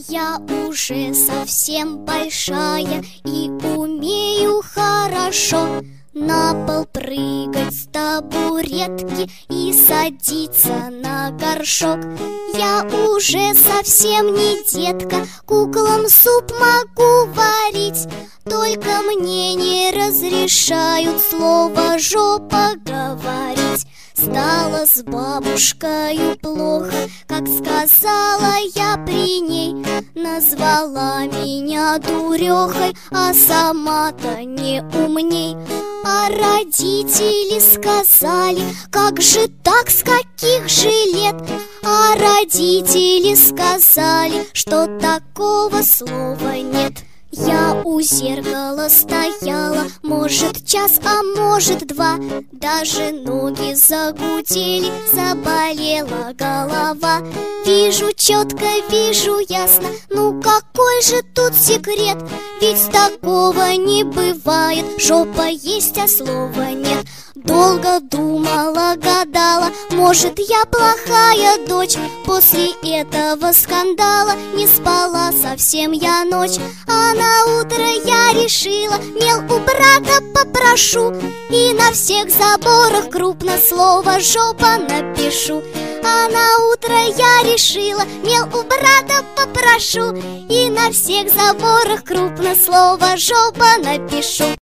Я уже совсем большая и умею хорошо на пол прыгать с табуретки и садиться на горшок. Я уже совсем не детка, куклам суп могу варить, только мне не разрешают слово «жопа» говорить. Стало с бабушкою плохо, как сказала я при ней. Назвала меня дурехой, а сама-то не умней. А родители сказали: как же так, с каких же лет? А родители сказали, что такого слова нет. Я у зеркала стояла, может, час, а может, два. Даже ноги загудели, заболела голова. Вижу четко, вижу ясно, ну какой же тут секрет? Ведь такого не бывает, жопа есть, а слова нет. Долго думала, гадала, может, я плохая дочь. После этого скандала не спала совсем я ночь. А на утро я решила, мел у брата попрошу, и на всех заборах крупно слово «жопа» напишу. А на утро я решила, мел у брата попрошу, и на всех заборах крупно слово «жопа» напишу.